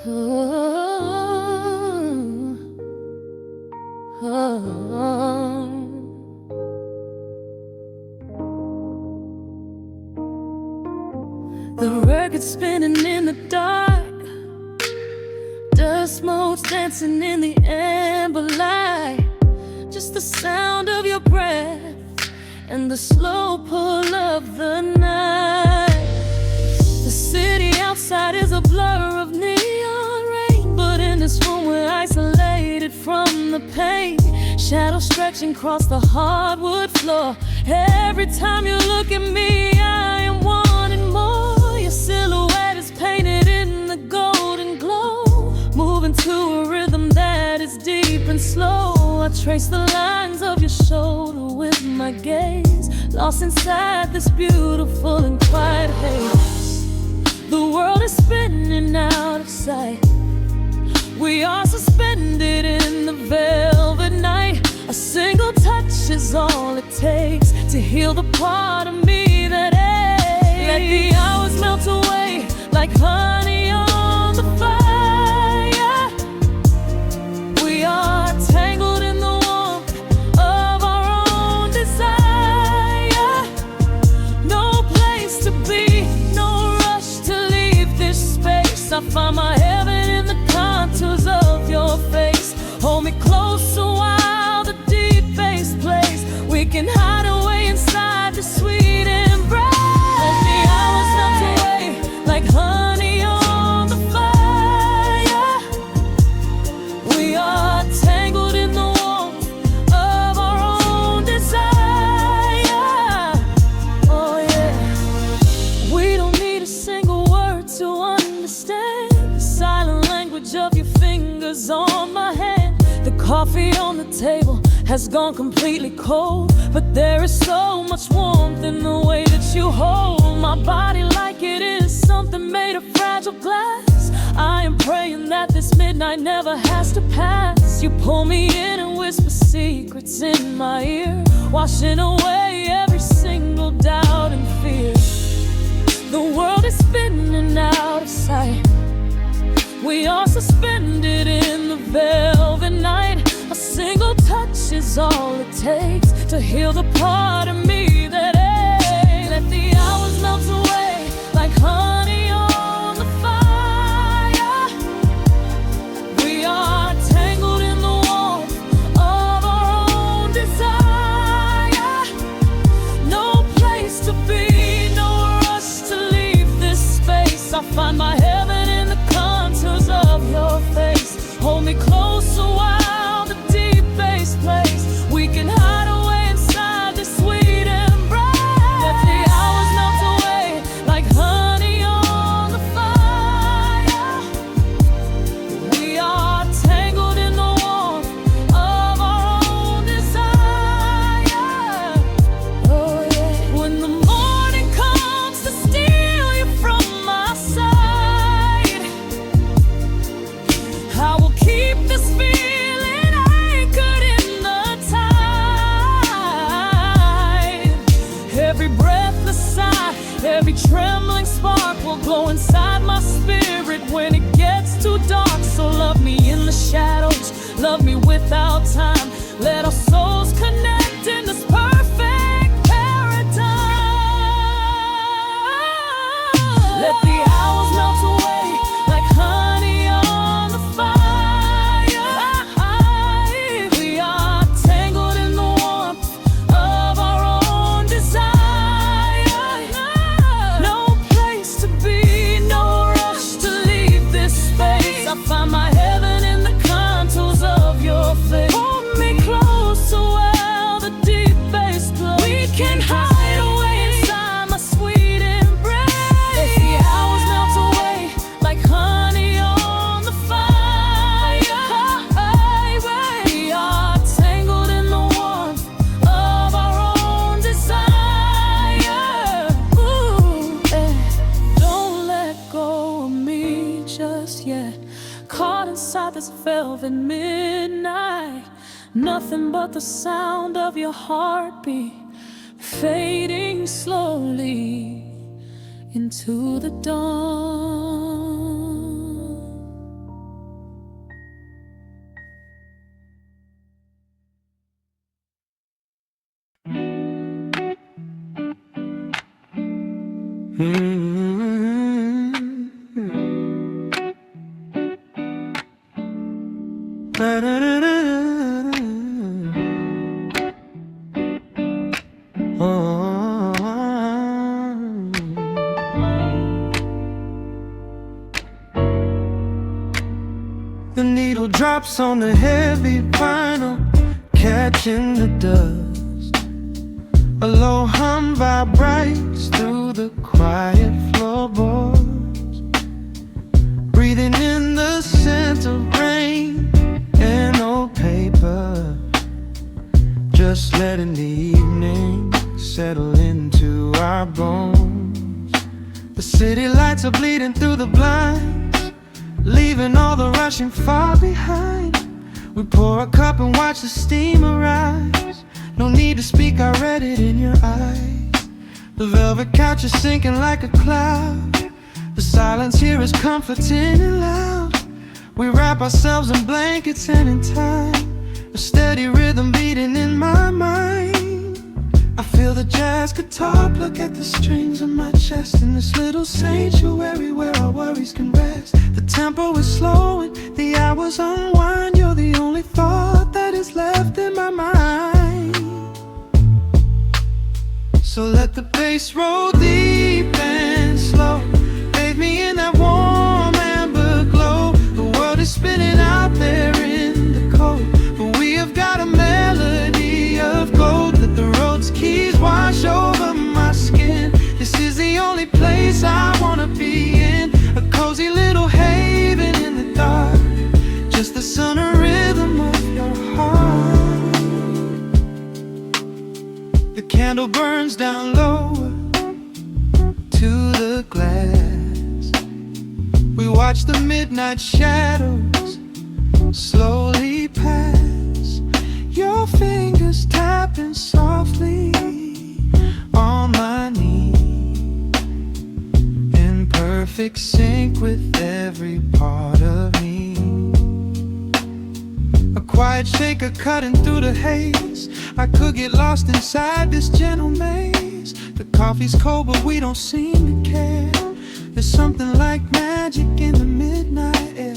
The record spinning in the dark, dust motes dancing in the amber light. Just the sound of your breath and the slow pull of the night. The city outside is a blur of neon rain, but in this room we're isolated from the pain. Shadows stretching across the hardwood floor. Every time you look at me, I am wanting more. Your silhouette is painted in the golden glow, moving to a rhythm that is deep and slow. I trace the lines of your shoulder with my gaze, lost inside this beautiful and quiet haze. The world is spinning out of sight. We are suspended in the velvet night. A single touch is all it takes to heal the part of me that aches. Let the hours melt away like honey on the fire. We are tangled in the warmth of our own desire. No place to be, no rush to leave this space. I find my heaven in the contours of your face. Hold me close a while the deep bass plays. We can hide away inside the sweet embrace. Let the hours melt away like honey on the fire. We are tangled in the warmth of our own desire. Oh yeah. We don't need a single word to understand the silent language of your fingers on my hand. The coffee on the table has gone completely cold, but there is so much warmth in the way that you hold my body like it is something made of fragile glass. I am praying that this midnight never has to pass. You pull me in and whisper secrets in my ear, washing away every single doubt and fear. The world is spinning out of sight. We are suspended in the velvet night. A single touch is all it takes to heal the part of me that aches. Let the hours melt away like honey on the fire. We are tangled in the warmth of our own desire. No place to be, no rush to leave this space. I find my heaven in the contours of your face. Hold me close a while the deep bass plays. We can hide away inside this sweet embrace. Let the hours melt away like honey on the fire. We are tangled in the warmth of our own desire. Oh yeah. When the morning comes to steal you from my side, I will keep this feeling anchored in the tide. Every breathless sigh, every trembling spark will glow inside my spirit when it gets too dark. So love me in the shadows, love me without time. Let our souls connect in this perfect paradise. Let the hours melt away like honey on the fire. We are tangled in the warmth of our own desire. No place to be, no rush to leave this space. I find my heaven in the contours of your face. Hold me close so well the deep bass plays. We can hide away inside my sweet embrace. Let the hours melt away like honey on the fire. We are tangled in the warmth of our own desire. Ooh, don't let go of me just yet. Caught inside this velvet midnight. Nothing but the sound of your heartbeat fading slowly into the dawn. The needle drops on the heavy vinyl, catching the dust. A low hum vibrates through the quiet floorboards, breathing in the scent of rain and old paper, just letting the evening settle into our bones. The city lights are bleeding through the blinds, leaving all the rushing far behind. We pour a cup and watch the steam arise. No need to speak, I read it in your eyes. The velvet couch is sinking like a cloud. The silence here is comforting and loud. We wrap ourselves in blankets and in time, a steady rhythm beating in my mind. I feel the jazz guitar pluck at the strings of my chest, in this little sanctuary where our worries can rest. The tempo is slowing, the hours unwind. You're the only thought that is left in my mind. So let the bass roll deep and slow, bathe me in that warm amber glow. The world is spinning out there in the cold, but we have got a melody of gold. Let the road's keys wash over my skin. This is the only place I wanna be in, a cozy little haven in the dark, just the sound and rhythm of your heart. The candle burns down lower to the glass. We watch the midnight shadows slowly pass. Your fingers tapping softly on my knee, in perfect sync with every part of me. A quiet shaker cutting through the haze. I could get lost inside this gentle maze. The coffee's cold but we don't seem to care. There's something like magic in the midnight air.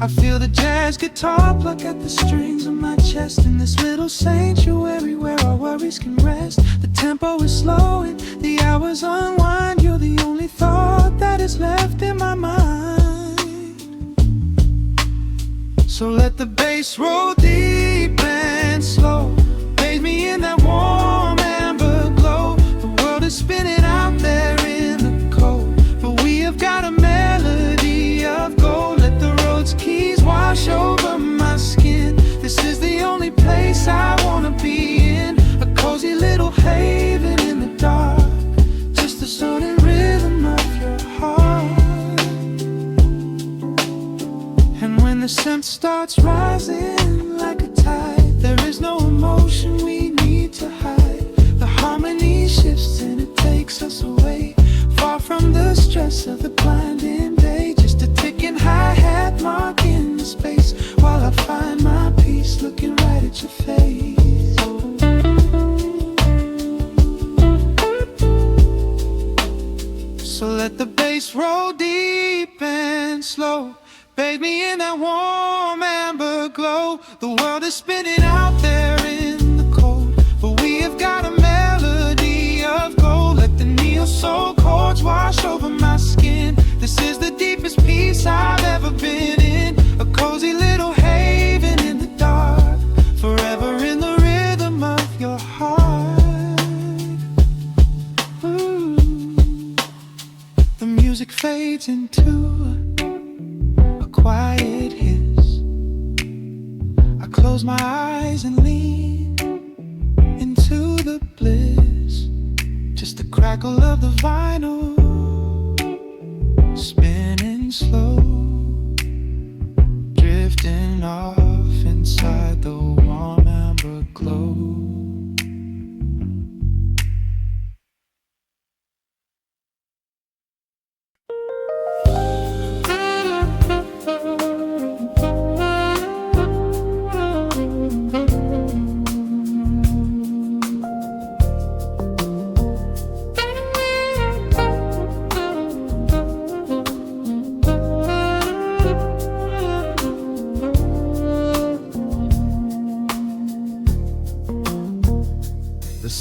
I feel the jazz guitar pluck at the strings of my chest, in this little sanctuary where our worries can rest. The tempo is slowing, the hours unwind. You're the only thought that is left in my mind. So let the bass roll deep and slow, bathe me in that warm amber glow. The world is spinning out there in the cold, but we have got a melody of gold. Let the road's keys wash over my skin. This is the only place I wanna be in, a cozy little haven in the dark, just the sound and rhythm of your heart. And when the scent starts rising like a tide, there is no emotion we need to hide. The harmony shifts and it takes us away, far from the stress of the blinding day. Just a ticking hi-hat marking the space, while I find my peace looking right at your face. So let the bass roll deep and slow, bathe me in that warm amber glow. The world is spinning out there in the cold, but we have got a melody of gold. Let the neo-soul chords wash over my skin. This is the deepest peace I've ever been in, a cozy little haven in the dark, forever in the rhythm of your heart. Ooh. The music fades into a quiet hiss. I close my eyes and lean into the bliss, just the crackle of the vinyl spinning slow, drifting off inside the warm amber glow.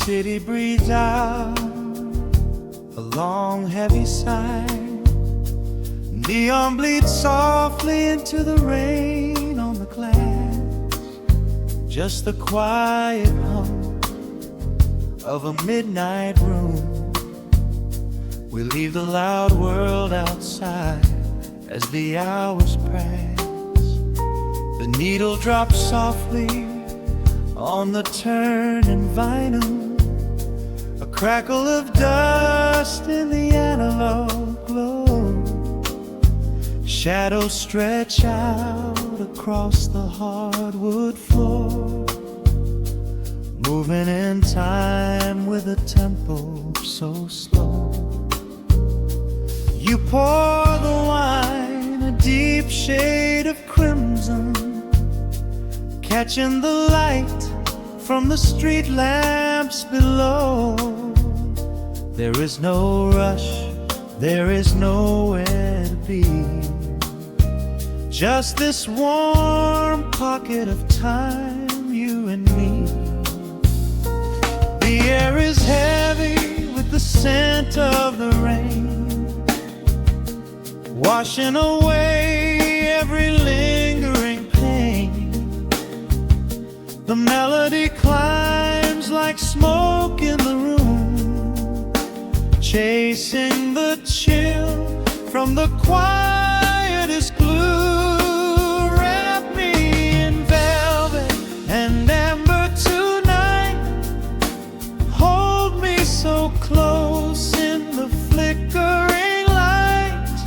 city breathes out a long heavy sigh. Neon bleeds softly into the rain on the glass. Just the quiet hum of a midnight room. We leave the loud world outside as the hours pass. The needle drops softly on the turning vinyl. A crackle of dust in the analog glow. Shadows stretch out across the hardwood floor, moving in time with a tempo so slow. You pour the wine, a deep shade of crimson, catching the light from the street lamps below. There is no rush, there is nowhere to be. Just this warm pocket of time, you and me. The air is heavy with the scent of the rain, washing away every lingering pain. The melody climbs like smoke in the room, chasing the chill from the quietest glue. Wrap me in velvet and amber tonight. Hold me so close in the flickering light.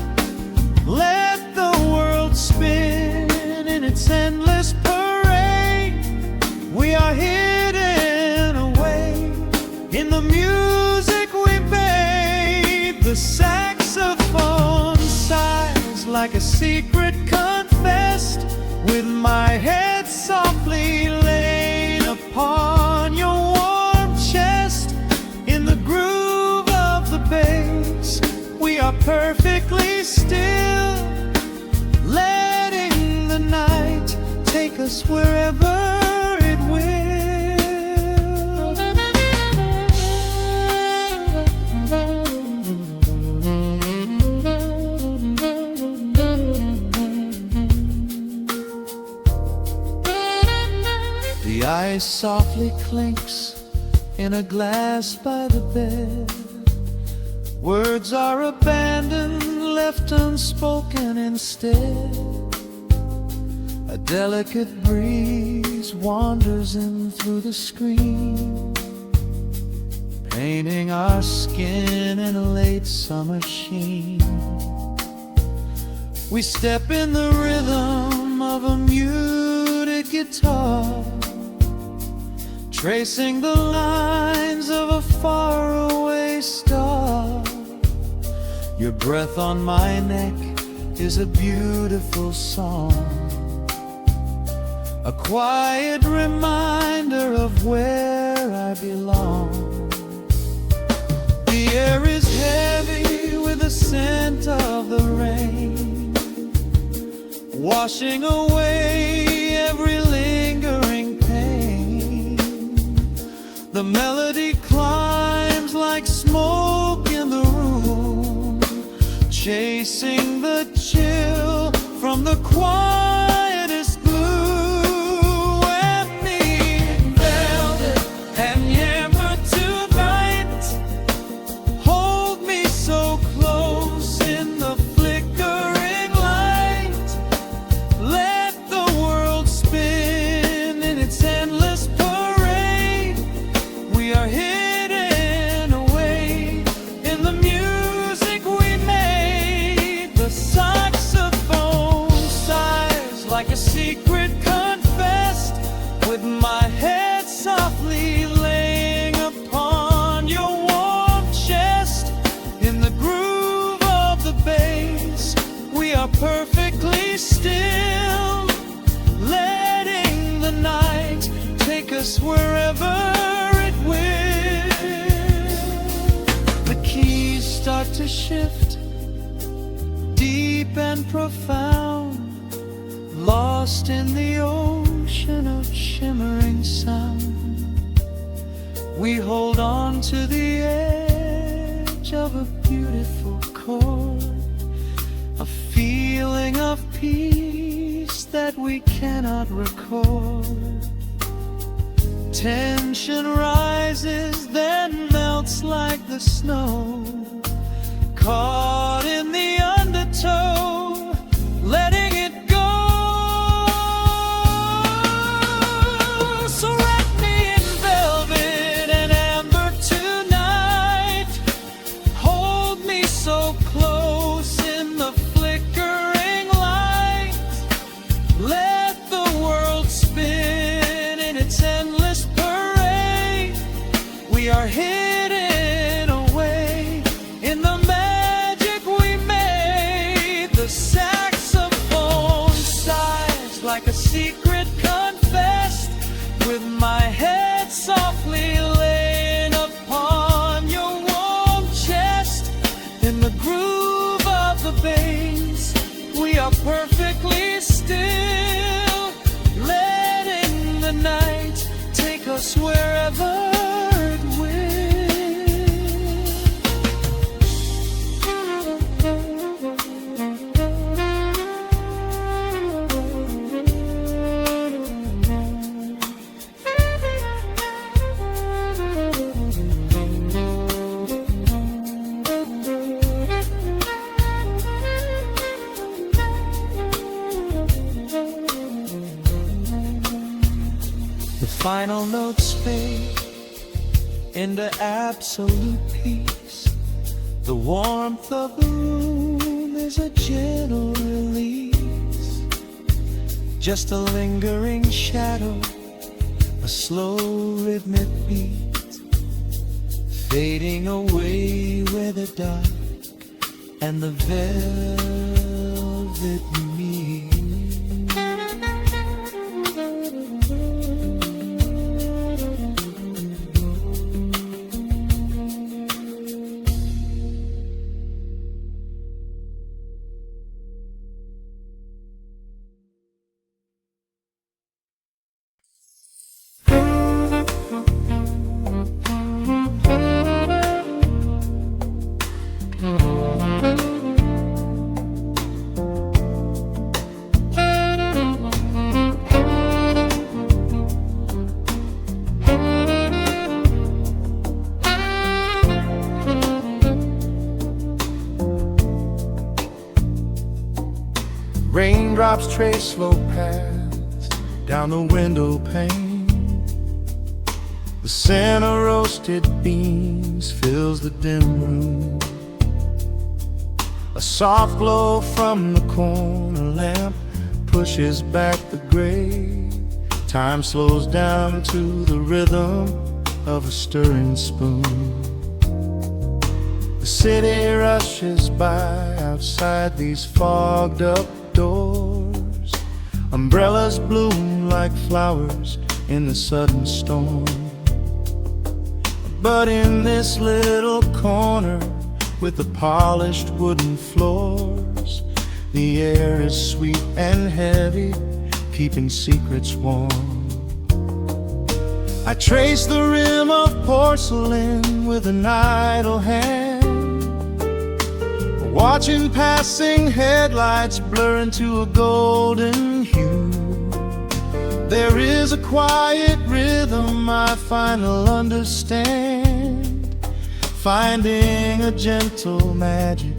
Let the world spin in its endless parade. We are hidden away in the music we made. The saxophone sighs like a secret confessed, with my head softly laid upon your warm chest. In the groove of the bass, we are perfectly still, letting the night take us wherever it will. The ice softly clinks in a glass by the bed. Words are abandoned, left unspoken instead. A delicate breeze wanders in through the screen, painting our skin in a late summer sheen. We step in the rhythm of a muted guitar, tracing the lines of a faraway star. Your breath on my neck is a beautiful song, a quiet reminder of where I belong. The air is heavy with the scent of the rain, washing away every lingering pain. The melody climbs like smoke in the room, chasing the chill from the quietest blue. Wrap me in velvet and amber tonight. Hold me so close in the flickering light. Let the world spin in its endless parade. We are hidden away in the music we made. The saxophone sighs like a secret confessed, with my head softly laying upon your warm chest. In the groove of the bass, we are perfectly still, letting the night take us wherever it will. The keys start to shift, deep and profound, lost in the ocean of shimmering sound. We hold on to the edge of a beautiful chord, a feeling of peace that we cannot record. Tension rises, then melts like the snow, caught in the undertow, letting it go. So wrap me in velvet and amber tonight, hold me so close in the flickering light, let the world spin in its endless parade. We are hidden away in the magic we made. The saxophone sighs like a secret confessed, with my head softly laying upon your warm chest. In the groove of the bass, we are perfectly still, letting the night take us wherever it will. The final notes fade into absolute peace. The warmth of the room is a gentle release, just a lingering shadow, a slow rhythmic beat, fading away where the dark and the velvet meet. Raindrops trace slow paths down the window pane. The scent of roasted beans fills the dim room. A soft glow from the corner lamp pushes back the gray. Time slows down to the rhythm of a stirring spoon. The city rushes by outside these fogged up doors. Umbrellas bloom like flowers in the sudden storm. But in this little corner with the polished wooden floors, the air is sweet and heavy, keeping secrets warm. I trace the rim of porcelain with an idle hand, watching passing headlights blur into a golden hue. There is a quiet rhythm I finally understand, finding a gentle magic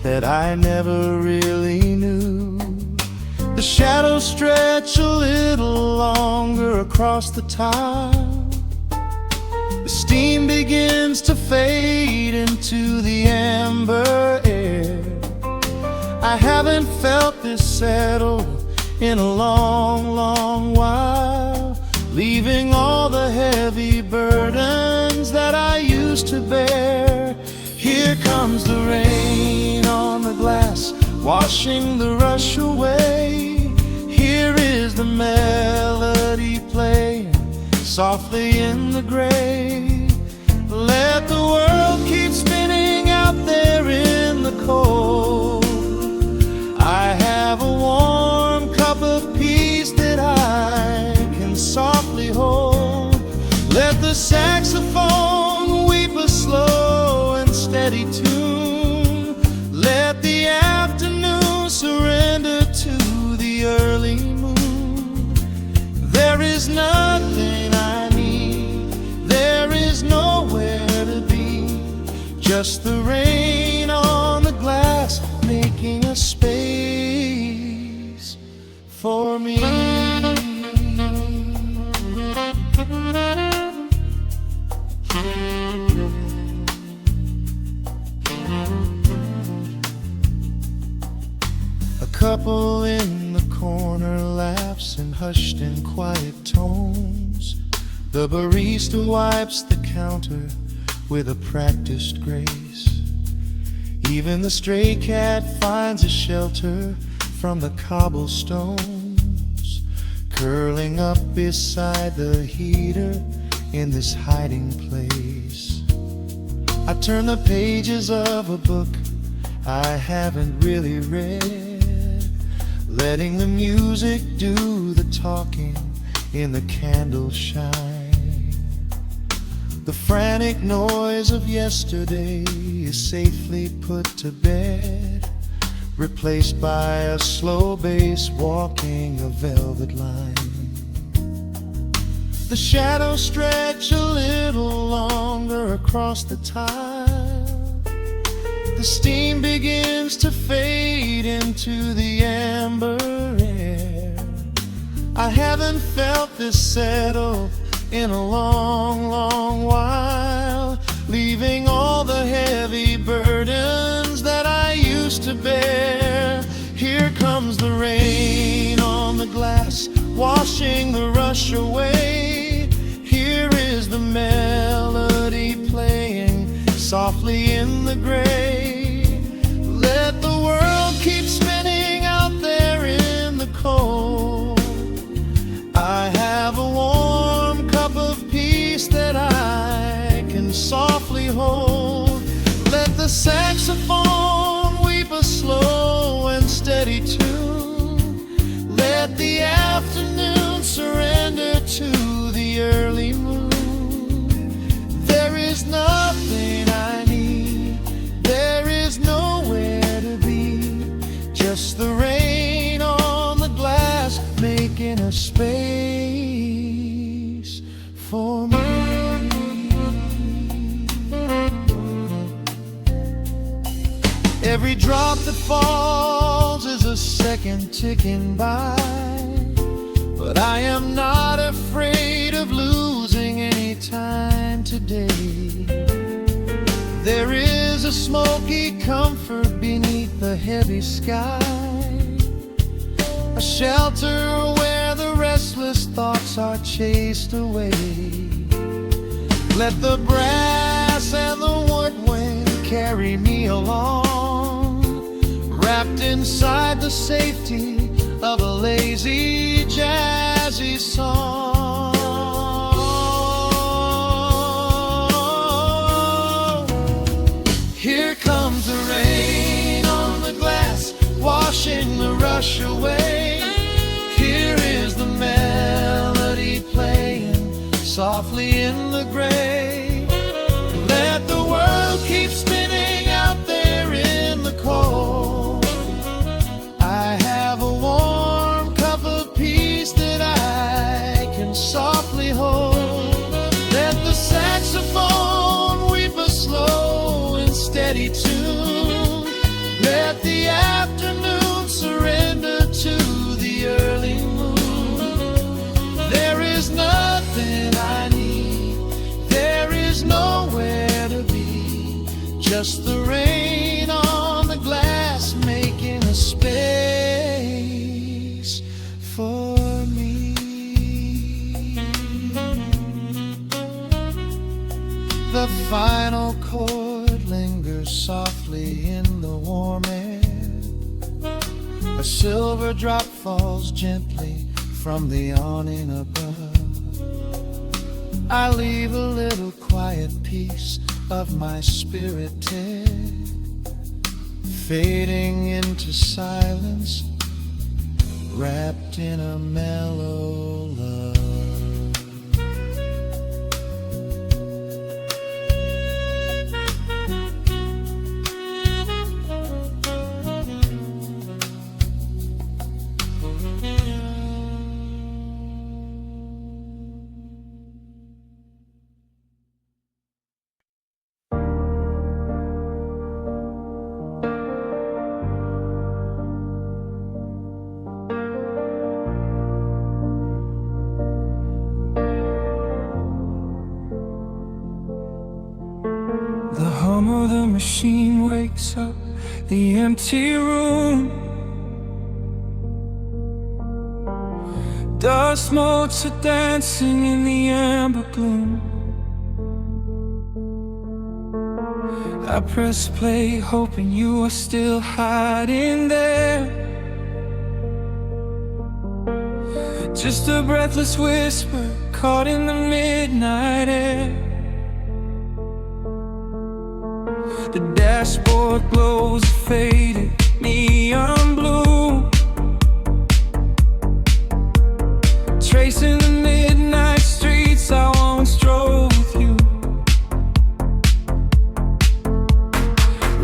that I never really knew. The shadows stretch a little longer across the tile. The steam begins to fade into the amber air. I haven't felt this settled in a long, long while, leaving all the heavy burdens that I used to bear. Here comes the rain on the glass, washing the rush away. Here is the melody playing softly in the gray. Let the world keep spinning out there in the cold. I have a warm cup of peace that I can softly hold. Let the saxophone Just the rain on the glass, making a space for me. A couple in the corner laughs in hushed and quiet tones. The barista wipes the counter with a practiced grace. Even the stray cat finds a shelter from the cobblestones, curling up beside the heater in this hiding place. I turn the pages of a book I haven't really read, letting the music do the talking in the candle shine. The frantic noise of yesterday is safely put to bed, replaced by a slow bass walking a velvet line. The shadows stretch a little longer across the tile. The steam begins to fade into the amber air. I haven't felt this settle in a long, long while, leaving all the heavy burdens that I used to bear. Here comes the rain on the glass, washing the rush away. Here is the melody playing softly in the gray. Let the world keep spinning out there in the cold. I have a warm cup of peace that I can softly hold. Let the saxophone weep a slow and steady tune. Let the afternoon surrender to the early moon. There is nothing I need, there is nowhere to be. Just the rain on the glass, making a space for me. Every drop that falls is a second ticking by, but I am not afraid of losing any time today. There is a smoky comfort beneath the heavy sky, a shelter where the restless thoughts are chased away. Let the brass and the woodwind carry me along, wrapped inside the safety of a lazy, jazzy song. Here comes the rain on the glass, washing the rush away. Here is the melody playing softly in the gray. Let the world keep spinning out there in the cold. I have a warm cup of peace that I can softly hold. Let the saxophone weep a slow and steady tune. Let the afternoon surrender to the early moon. There is nothing I need, there is nowhere to be. Just the rain on the glass, making a space for me. The final chord lingers softly in the warm air. A silver drop falls gently from the awning above. I leave a little quiet piece of my spirit dead, fading into silence, wrapped in a mellow love. machine wakes up the empty room. Dust motes are dancing in the amber gloom. I press play, hoping you are still hiding there. Just a breathless whisper caught in the midnight air. The dashboard glows a faded neon blue, tracing the midnight streets I once drove with you.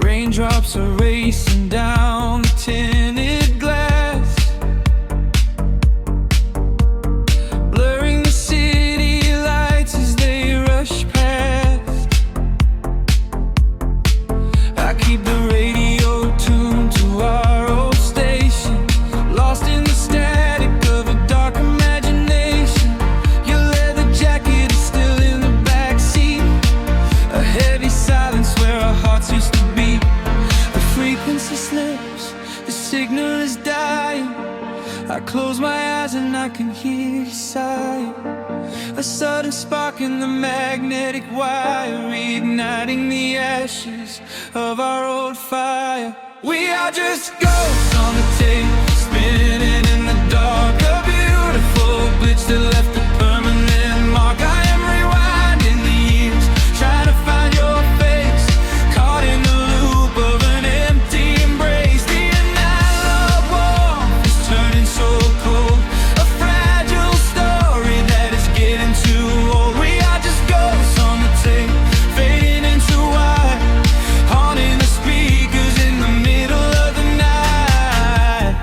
Raindrops are racing down the tinted glass, blurring the city lights as they rush past. I keep the radio tuned to our old station, lost in the static of a dark imagination. Your leather jacket is still in the backseat, a heavy silence where our hearts used to beat. The frequency slips, the signal is dying. I close my eyes and I can hear you sigh. A sudden spark in the magnetic wire, reigniting the ashes of our old fire. We are just ghosts on the tape, spinning in the dark. A beautiful glitch that left a permanent mark. I am rewinding the years, trying to find your face, caught in the loop of an empty embrace. The analog warmth is turning so cold, a fragile story that is getting too old. We are just ghosts on the tape, fading into white, haunting the speakers in the middle of the night.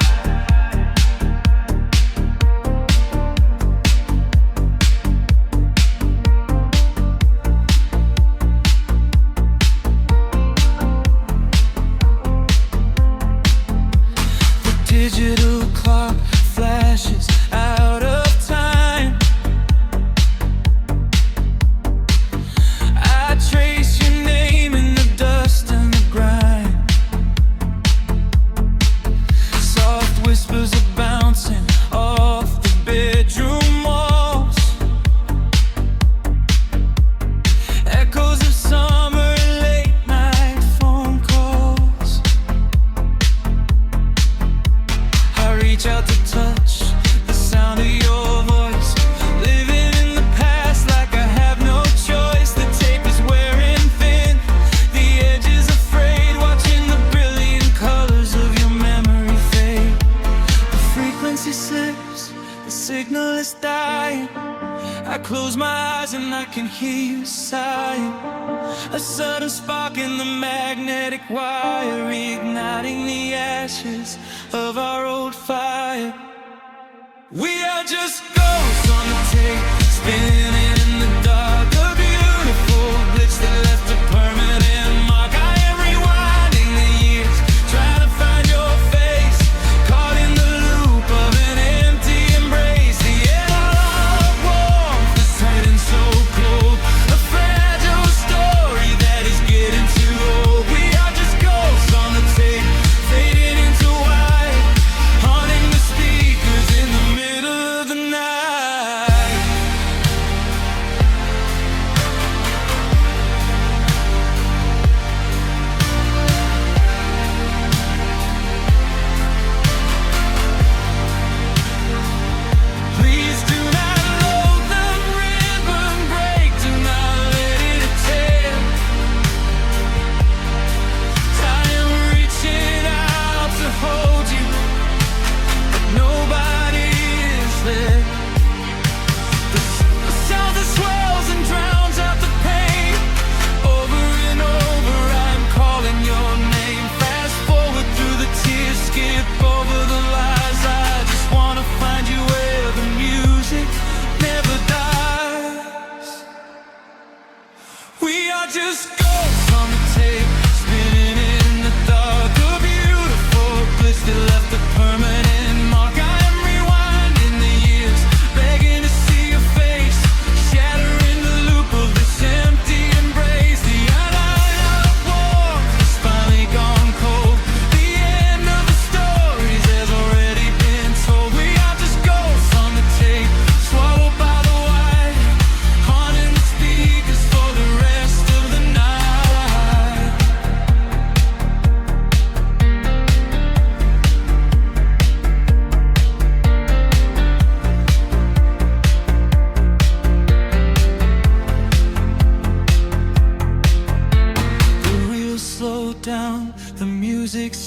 The digital clock flashes out of time. I trace your name in the dust and the grime. Soft whispers are bouncing off the bedroom walls, echoes of summer and late night phone calls. I reach out to touch the sound of your voice, living in the past like I have no choice. The tape is wearing thin, the edge is afraid, watching the brilliant colors of your memory fade. The frequency slips, the signal is dying. I close my eyes and I can hear you sighing. A sudden spark in the magnetic wire, reigniting the ashes of our old fire. We are just ghosts on the tape, spinning in the dark. A beautiful glitch that left a permanent mark. I am rewinding the years, trying to find your face, caught in the loop of an empty embrace. The analog warmth is turning so cold, a fragile story that is getting too old. We are just ghosts on the tape, fading into white, haunting the speakers in the middle of the night.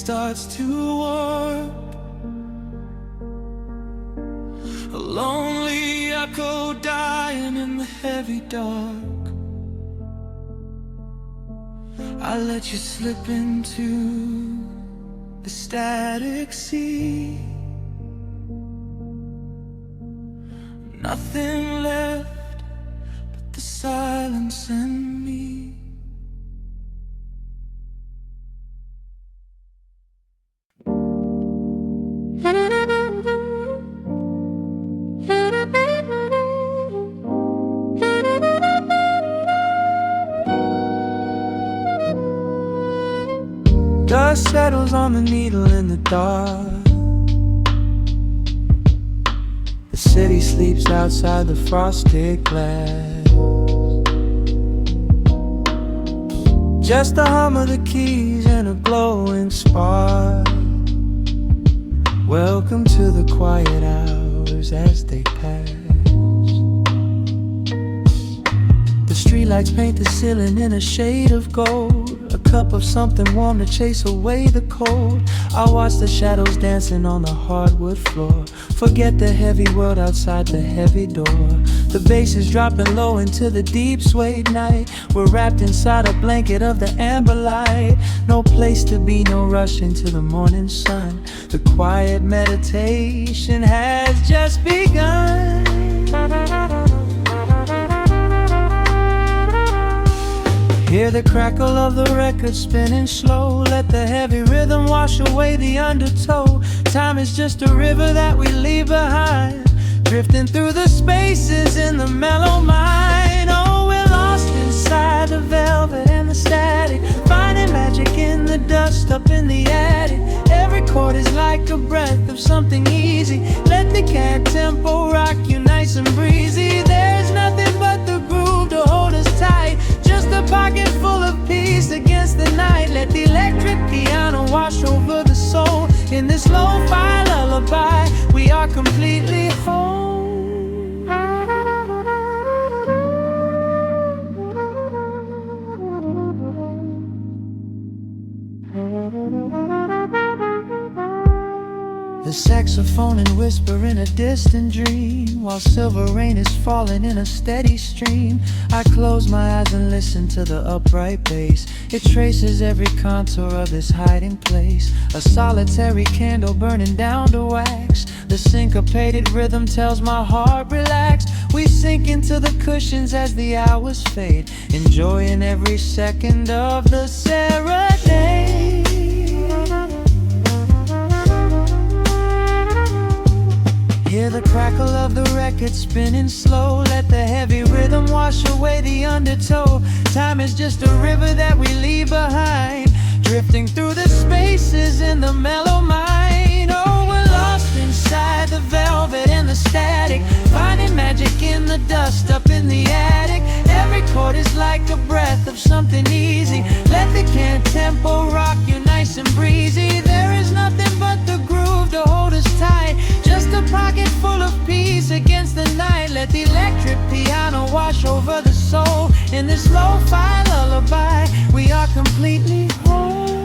starts to warp. A lonely echo dying in the heavy dark. I let you slip into the static sea. Nothing left but the silence and me. Dust settles on the needle in the dark. The city sleeps outside the frosted glass. Just the hum of the keys and a glowing spark. Welcome to the quiet hours as they pass. The streetlights paint the ceiling in a shade of gold. A cup of something warm to chase away the cold. I watch the shadows dancing on the hardwood floor. Forget the heavy world outside the heavy door. The bass is dropping low into the deep suede night. We're wrapped inside a blanket of the amber light. No place to be, no rush into the morning sun. The quiet meditation has just begun. Hear the crackle of the record spinning slow. Let the heavy rhythm wash away the undertow. Time is just a river that we leave behind, drifting through the spaces in the mellow mind. Oh, we're lost inside the velvet and the static, finding magic in the dust up in the attic. Every chord is like a breath of something easy. Let the cat tempo rock you nice and breezy. There's nothing but the groove to hold us tight, just a pocket full of peace against the night. Let the electric piano wash over the soul. In this lo-fi lullaby, we are completely whole. The saxophone and whisper in a distant dream, while silver rain is falling in a steady stream. I close my eyes and listen to the upright bass. It traces every contour of this hiding place. A solitary candle burning down to wax. The syncopated rhythm tells my heart relax. We sink into the cushions as the hours fade, enjoying every second of the serenade. Hear the crackle of the record spinning slow. Let the heavy rhythm wash away the undertow. Time is just a river that we leave behind, drifting through the spaces in the mellow mind. Oh, we're lost inside the velvet and the static, finding magic in the dust up in the attic. Every chord is like a breath of something easy. Let the can tempo rock you nice and breezy. There is nothing but the groove to hold us tight, just a pocket full of peace against the night. Let the electric piano wash over the soul. In this lo-fi lullaby, we are completely whole.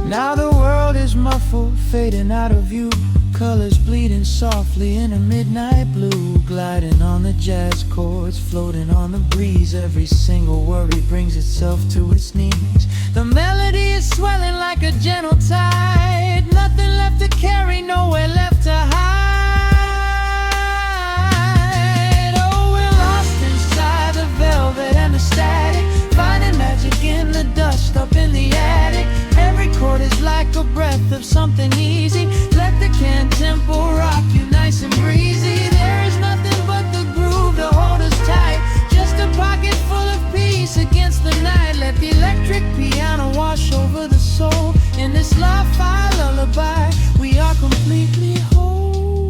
Now the world is muffled, fading out of view. Colors bleeding softly in a midnight blue, gliding on the jazz chords, floating on the breeze. Every single worry brings itself to its knees. The melody is swelling like a gentle tide. Nothing left to carry, nowhere left to hide. Oh, we're lost inside the velvet and the static, finding magic in the dust up in the attic. Every chord is like a breath of something easy. Let the can tempo rock you nice and breezy. There is nothing but the groove to hold us tight, just a pocket full of peace against the night. Let the electric piano wash over the soul. In this lo-fi lullaby, we are completely whole.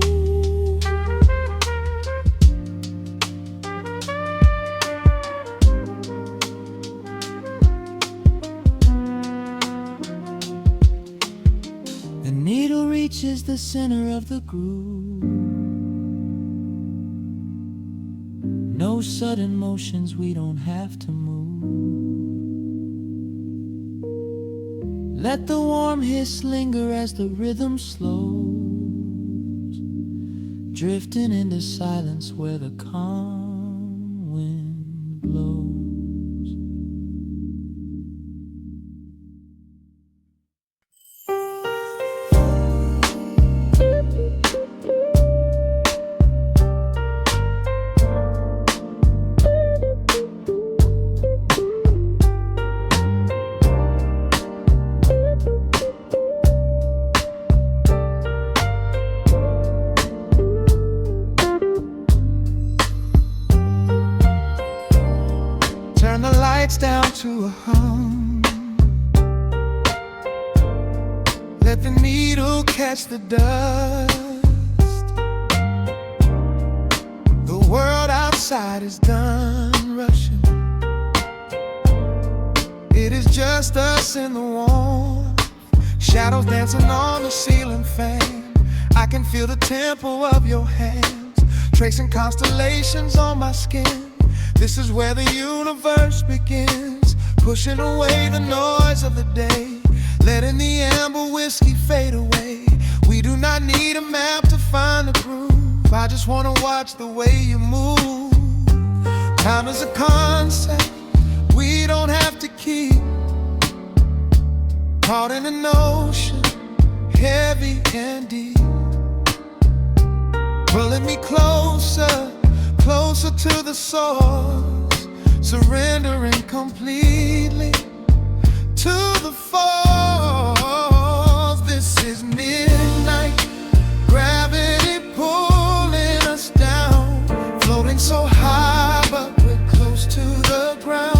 The needle reaches the center of the groove. No sudden motions, we don't have to move. Let the warm hiss linger as the rhythm slows, drifting into silence where the calm wind blows. Turn the lights down to a hum. Let the needle catch the dust. The world outside is done rushing. It is just us in the warmth. Shadows dancing on the ceiling fan. I can feel the tempo of your hands, tracing constellations on my skin. This is where the universe begins, pushing away the noise of the day, letting the amber whiskey fade away. We do not need a map to find the groove. I just wanna watch the way you move. Time is a concept we don't have to keep. Caught in an ocean, heavy and deep, pulling me closer, closer to the source, surrendering completely to the force. This is midnight, gravity pulling us down, floating so high but we're close to the ground.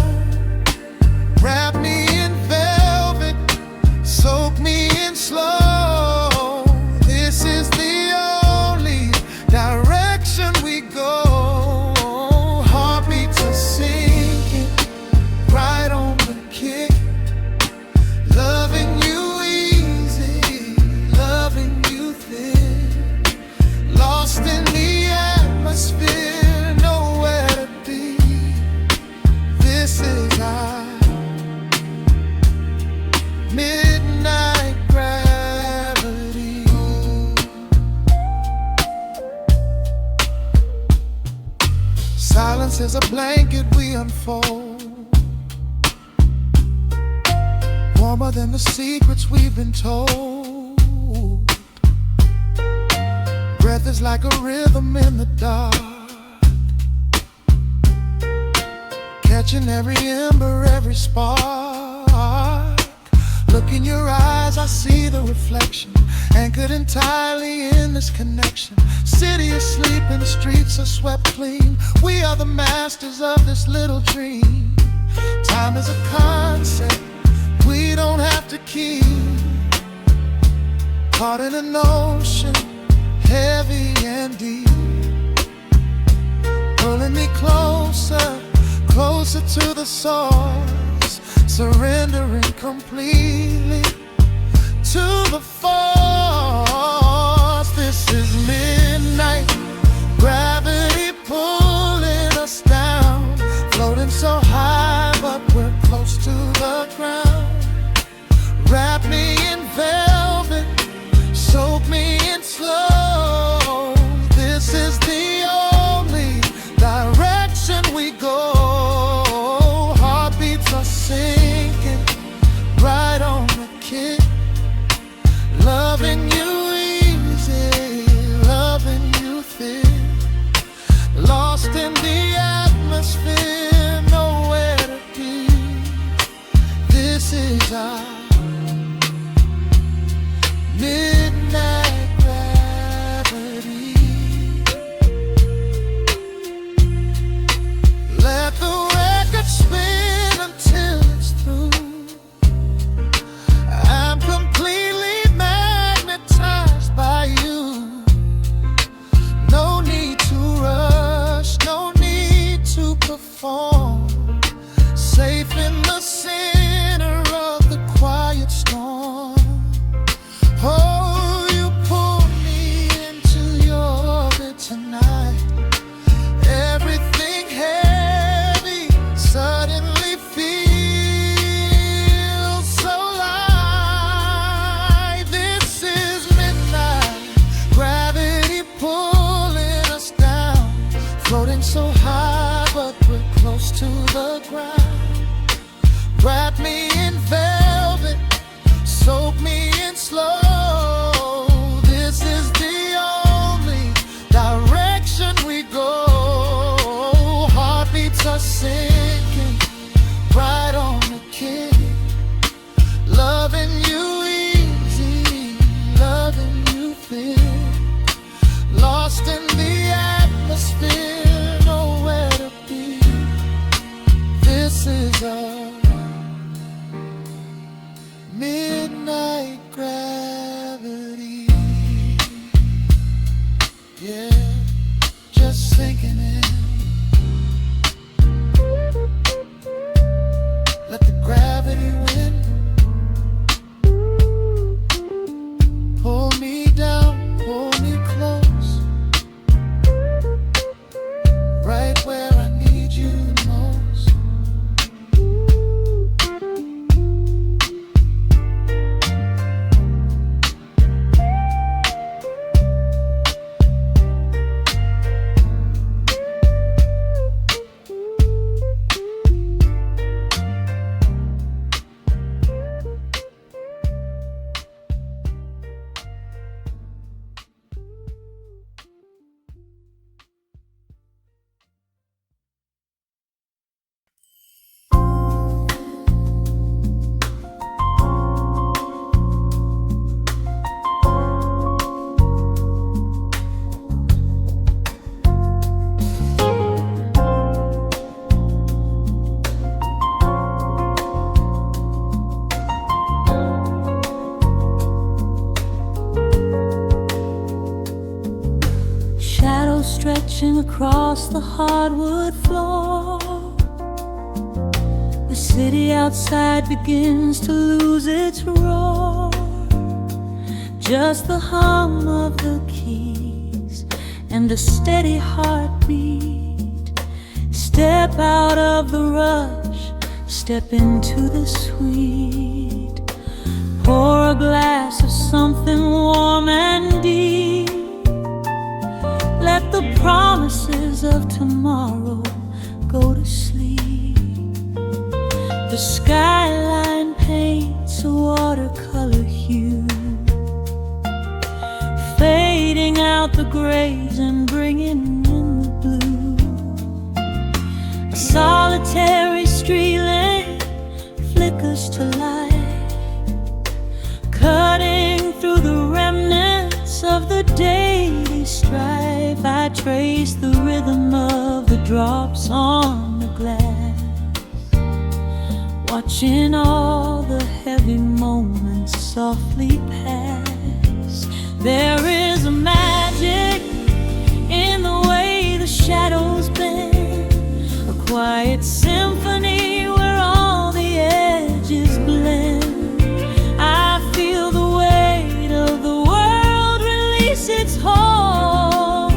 Wrap me in velvet, soak me in slow. This is the only direction we go. Midnight gravity. Silence is a blanket we unfold, warmer than the secrets we've been told. Breath is like a rhythm in the dark, catching every ember, every spark. Look in your eyes, I see the reflection, anchored entirely in this connection. City is sleeping, streets are swept clean. We are the masters of this little dream. Time is a concept we don't have to keep. Caught in an ocean, heavy and deep, pulling me closer, closer to the source, surrendering completely to the force. This is midnight, gravity pulling us down, floating so high but we're close to the ground. Wrap me in velvet, soak me in slow. This is the only direction we go. Heartbeats are sinking right on the kick. Loving you easy, loving you thick. Lost in the atmosphere, nowhere to be. This is our midnight gravity. Let the record spin until it's through. I'm completely magnetized by you. No need to rush, no need to perform. Safe in the center of the quiet storm. Oh, you pull me into your orbit tonight. Everything so high, but we're close to the ground. Wrap me in velvet, soak me in slow. This is the only direction we go. Heartbeats are sinking right on the kick. Loving you easy, loving you thick. Lost in the atmosphere, nowhere to be. This is our midnight gravity. Yeah, just sinking in. Let the gravity win. Pull me down, pull me close, right where I need you the most. Stretching across the hardwood floor, the city outside begins to lose its roar. Just the hum of the keys and a steady heartbeat. Step out of the rush, step into the sweet. Pour a glass of something warm and deep. Let the promises of tomorrow go to sleep. The skyline paints a watercolor hue, fading out the grays and bringing in the blue. A solitary street lamp flickers to light, cutting through the remnants of the daily strife. I trace the rhythm of the drops on the glass, watching all the heavy moments softly pass. There is a magic in the way the shadows bend, a quiet symphony where all the edges blend. I feel the weight of the world release its hold,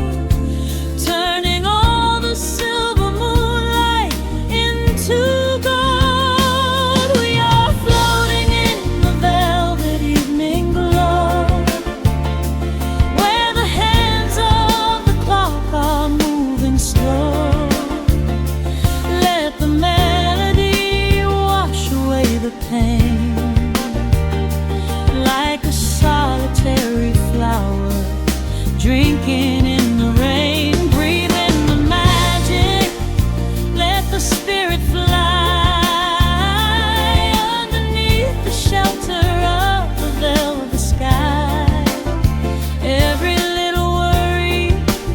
turning all the silver moonlight into gold. We are floating in the velvet evening glow, where the hands of the clock are moving slow. Let the melody wash away the pain, like a solitary flower drinking in the rain. Breathe in the magic, let the spirit fly underneath the shelter of the velvet sky. Every little worry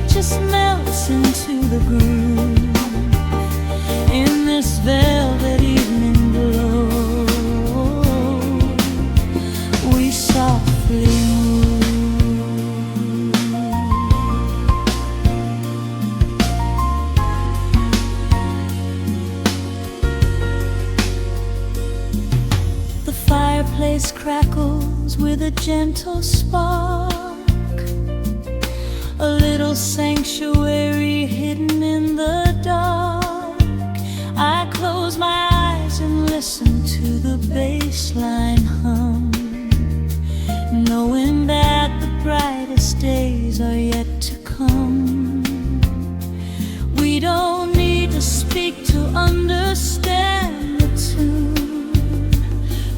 just melts into the groove in this velvet evening glow. We softly move. The fireplace crackles with a gentle spark, a little sanctuary hidden in the dark. I close my eyes and listen to the bass line hum, knowing that the brightest days are yet to come. We don't understand the tune,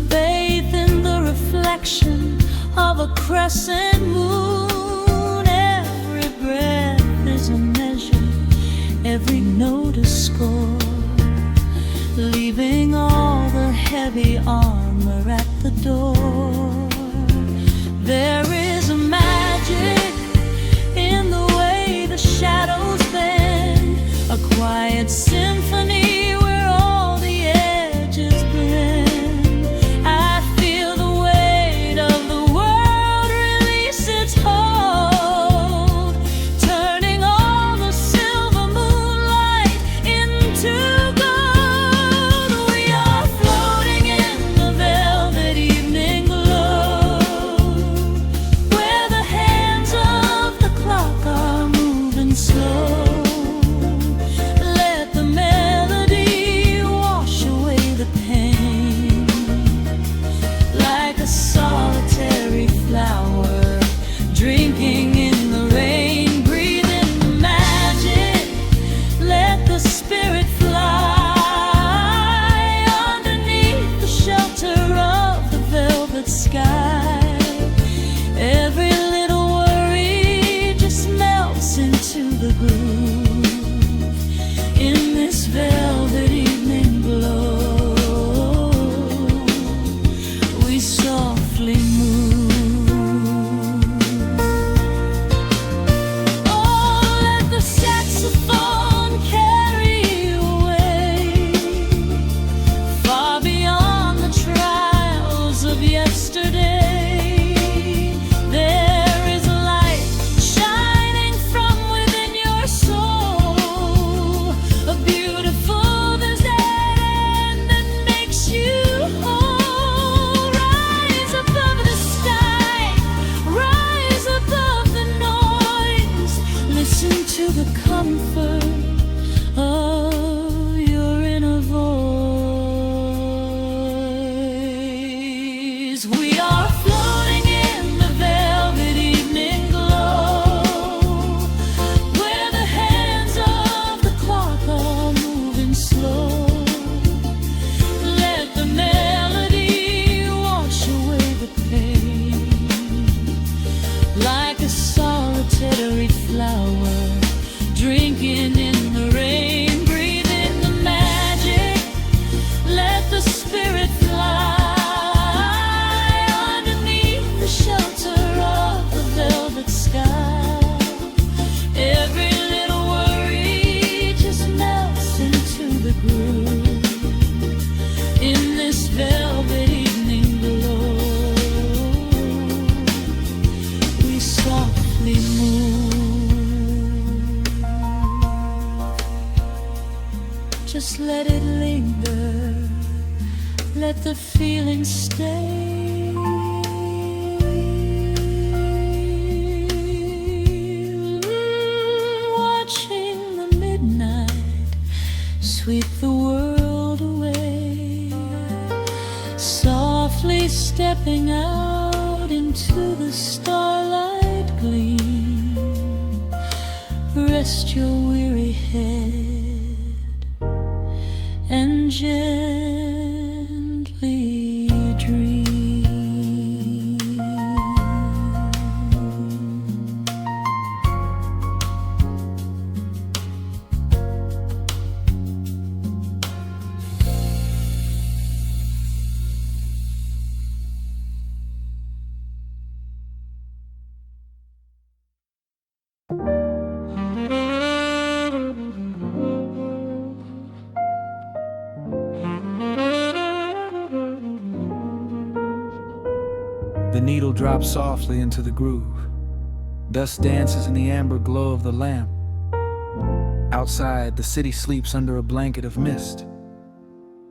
bathed in the reflection of a crescent moon. Every breath is a measure, every note a score, leaving all the heavy armor at the door. There is a magic in the way the shadows bend, a quiet symphony where all the edges blend. I feel the weight of the world release its hold, turning all the silver moonlight into gold. We are floating in the velvet evening glow, where the hands of the clock are moving slow. Let the melody wash away the pain, like a solitary flower drinking in the rain. Breathe in the magic, let the spirit fly underneath the shelter of the velvet sky. Every little worry just melts into the groove in this velvet evening glow. We softly move. Oh, let the saxophone carry you away, far beyond the trials of yesterday. There is a light shining from within your soul, a beautiful vision that makes you whole. Rise above the sky, rise above the noise, listen to the comfort of your inner voice. We are floating in the velvet evening glow, where the hands of the clock are moving slow. Let the melody wash away the pain, like a solitary flower drinking in the rain. Breathe in the magic, let the spirit fly underneath the shelter of the velvet sky. Every little worry just melts into the groove in this velvet evening glow. We softly move. Just let it linger, let the feeling stay. Watching the midnight sweep the world away, softly stepping out into the starlight gleam. Rest your weary head and gently dream. The needle drops softly into the groove. Dust dances in the amber glow of the lamp. Outside, the city sleeps under a blanket of mist.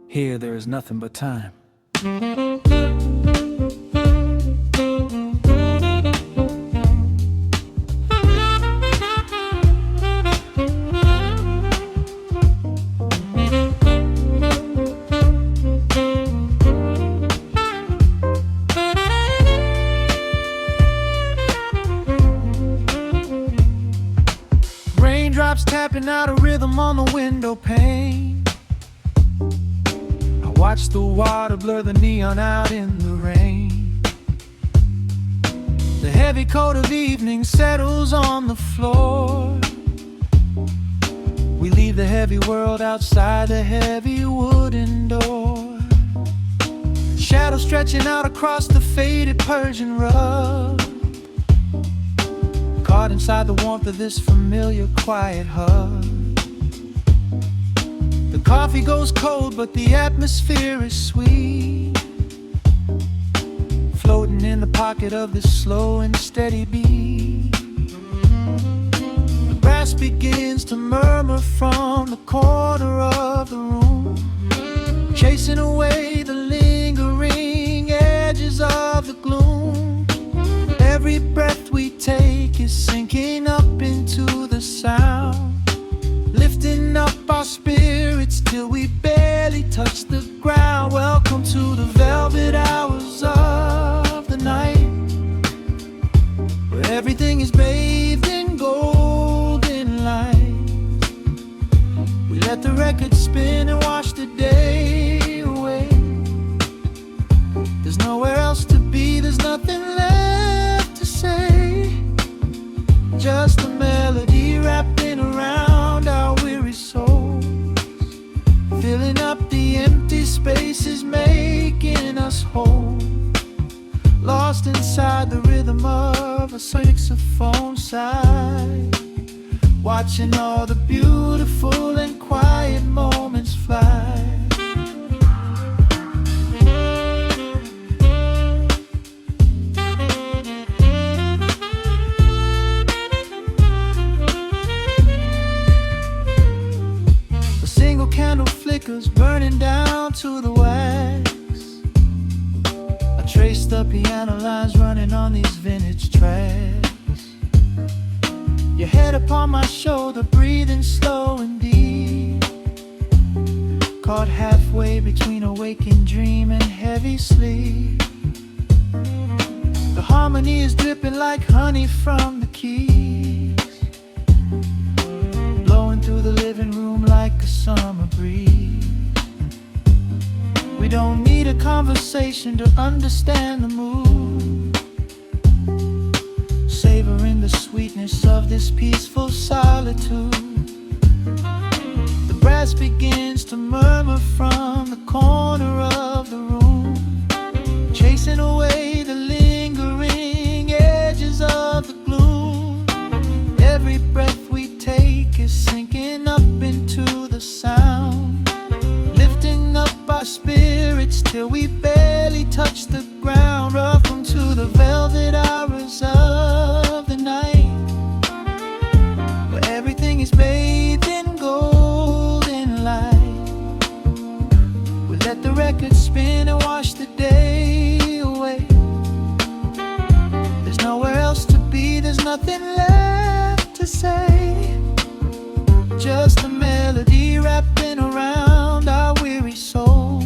Here, there is nothing but time. Raindrops tapping out a rhythm on the window pane. Watch the water blur the neon out in the rain. The heavy coat of evening settles on the floor. We leave the heavy world outside the heavy wooden door. Shadows stretching out across the faded Persian rug, caught inside the warmth of this familiar quiet hug. The coffee goes cold, but the atmosphere is sweet, floating in the pocket of this slow and steady beat. The brass begins to murmur from the corner of the room, chasing away the lingering edges of the gloom. Every breath we take is sinking up into the sound, lifting up our spirits till we barely touch the ground. Welcome to the velvet hours of the night, where everything is bathed in golden light. We let the record spin and wash the day away. There's nowhere else to be, there's nothing left to say. Just a melody wrapping around our weary souls, filling up the empty spaces, making us whole. Lost inside the rhythm of a saxophone sigh, watching all the beautiful and quiet moments fly. A single candle flickers, burning down to the wax. I trace the piano lines running on these vintage tracks. Your head upon my shoulder, breathing slow and deep, caught halfway between a waking dream and heavy sleep. The harmony is dripping like honey from the keys, blowing through the living room like a summer breeze. We don't need a conversation to understand the mood, savoring the sweetness of this peaceful solitude. The brass begins to murmur from the corner of the room, chasing away the lingering edges of the gloom. Every breath we take is sinking up into the sound, lifting up our spirits till we barely touch the ground. Welcome to the velvet hours of the night, where everything is bathed in golden light. We let the record spin and wash the day away. There's nowhere else to be, there's nothing left to say. Just a melody wrapping around our weary souls,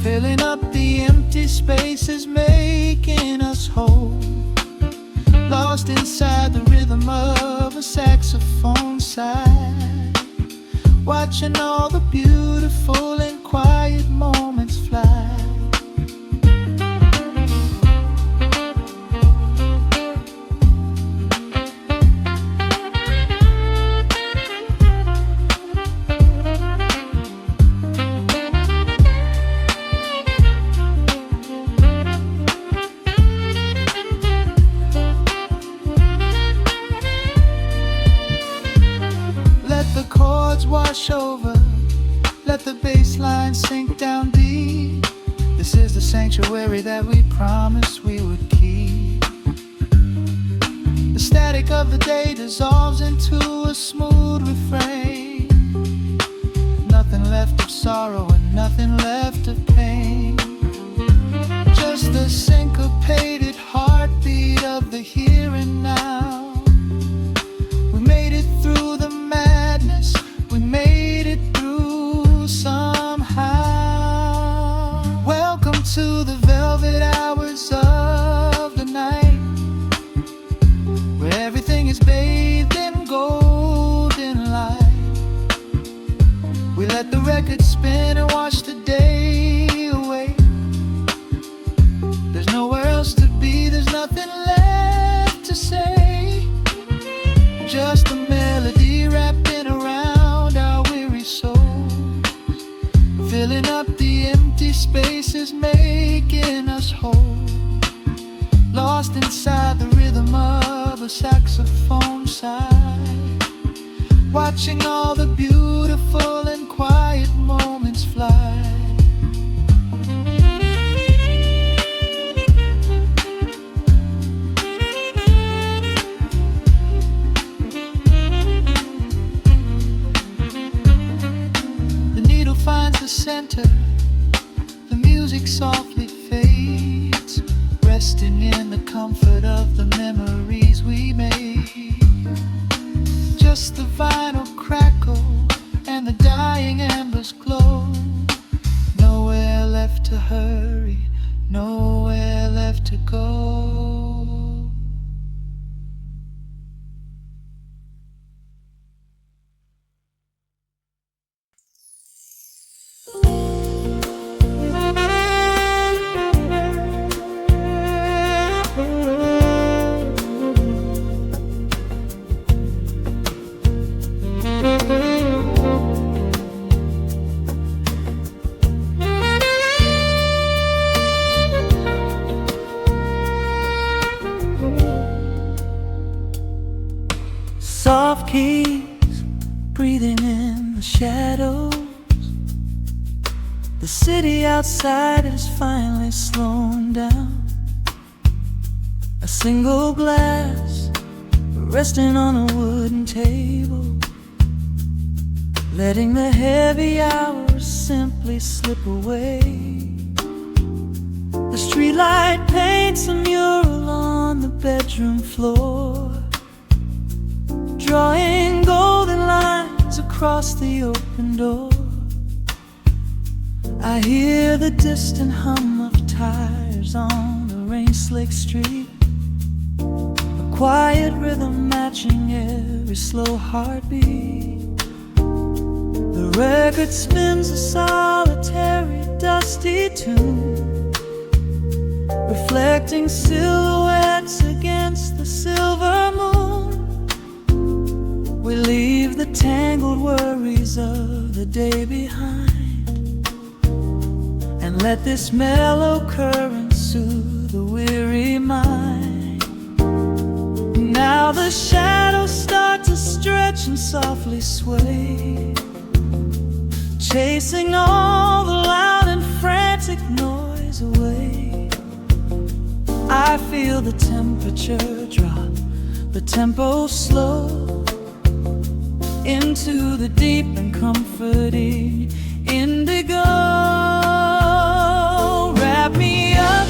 filling up the empty spaces, making us whole. Lost inside the rhythm of a saxophone sigh, watching all the beautiful and quiet moments fly. Wash over, let the bass line sink down deep. This is the sanctuary that we promised we would keep. The static of the day dissolves into a smooth refrain. Nothing left of sorrow and nothing left of pain, just the syncopated heartbeat of the here and now. We made it through the madness, we made it through somehow. Welcome to the velvet hours of the night, where everything is bathed in golden light. We let the record spin and watch the day watching all the beautiful and quiet moments fly. The needle finds the center, the music softly fades, resting in the comfort of the memories we made. Just the vinyl crackle and the dying embers glow. Nowhere left to hurry, nowhere left to go. Soft keys breathing in the shadows. The city outside is finally slowing down. A single glass resting on a wooden table, letting the heavy hours simply slip away. The streetlight paints a mural on the bedroom floor, drawing golden lines across the open door. I hear the distant hum of tires on the rain-slicked street, a quiet rhythm matching every slow heartbeat. The record spins a solitary, dusty tune, reflecting silhouettes against the silver moon. We leave the tangled worries of the day behind, and let this mellow current soothe the weary mind. Now the shadows start to stretch and softly sway, chasing all the loud and frantic noise away. I feel the temperature drop, the tempo slow, into the deep and comforting indigo. Wrap me up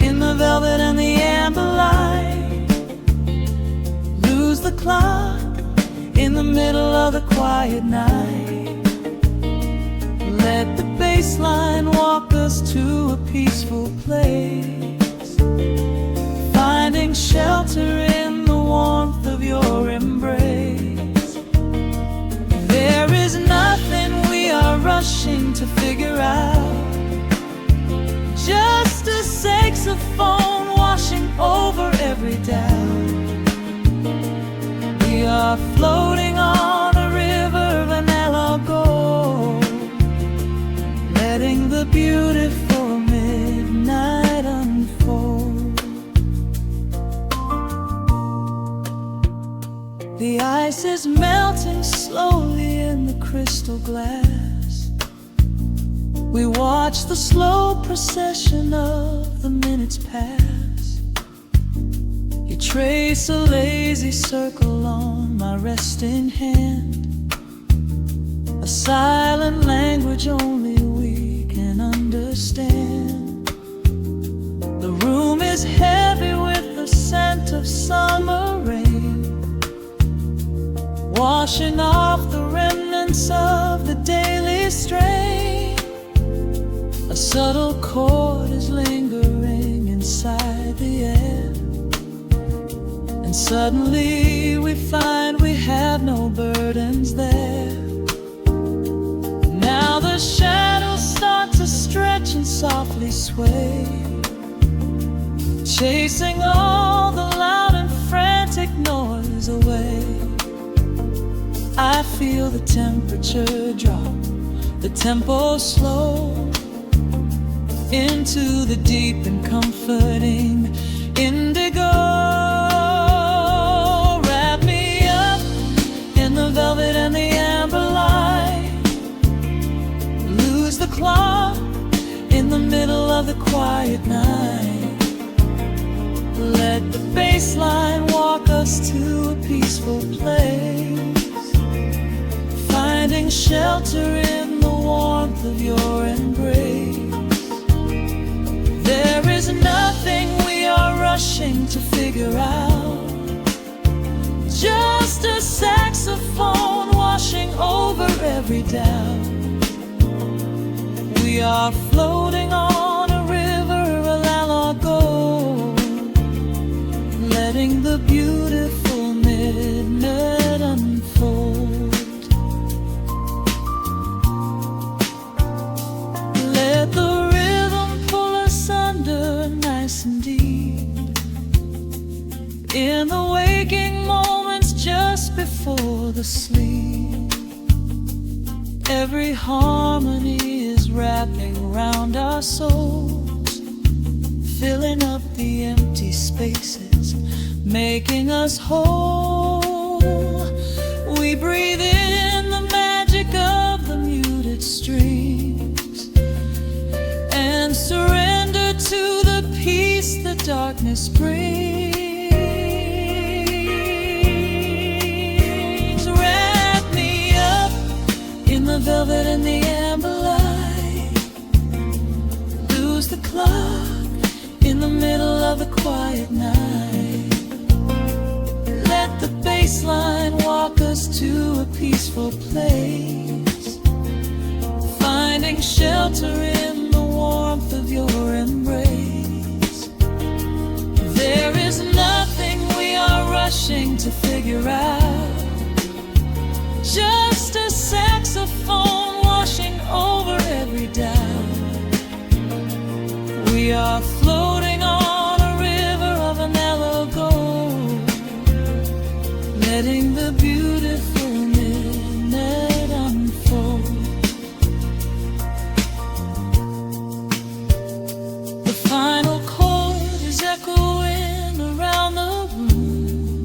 in the velvet and the amber light, lose the clock in the middle of the quiet night. Let the bass line walk us to a peaceful place, finding shelter in the warmth of your embrace. There is nothing we are rushing to figure out, just a saxophone washing over every doubt. We are floating on a river of vanilla gold, letting the beautiful midnight unfold. The ice is melting slowly in the crystal glass. We watch the slow procession of the minutes pass. You trace a lazy circle on my resting hand, a silent language only we can understand. The room is heavy with the scent of summer rain, washing off the remnants of the daily strain. A subtle chord is lingering inside the air, and suddenly we find we have no burdens there. Now the shadows start to stretch and softly sway, chasing all the loud and frantic noise away. I feel the temperature drop, the tempo slow, into the deep and comforting indigo. Wrap me up in the the velvet and the amber light. Lose the clock in the middle of the quiet night. Let the bass line walk us to a peaceful place, finding shelter in the warmth of your embrace. There is nothing we are rushing to figure out, just a saxophone washing over every doubt. We are floating on a river, a landlocked gold, letting the beautiful midnight unfold. Let the rhythm pull us under nice and deep, in the waking moments just before the sleep. Every harmony is wrapping round our souls, filling up the empty spaces, making us whole. We breathe in the magic of the muted strings and surrender to the peace the darkness brings. Wrap me up in the velvet and the amber light. Lose the clock in the middle of the quiet night. Let the bass line walk us to a peaceful place, finding shelter in the warmth of your embrace. There is nothing we are rushing to figure out, just a saxophone washing over every doubt. We are floating on a river of a mellow gold, letting the beautiful midnight unfold. The final chord is echoing around the room,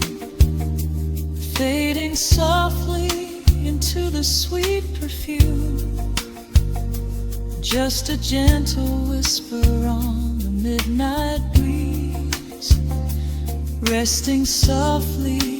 fading softly into the sweet perfume. Just a gentle whisper on the midnight breeze, resting softly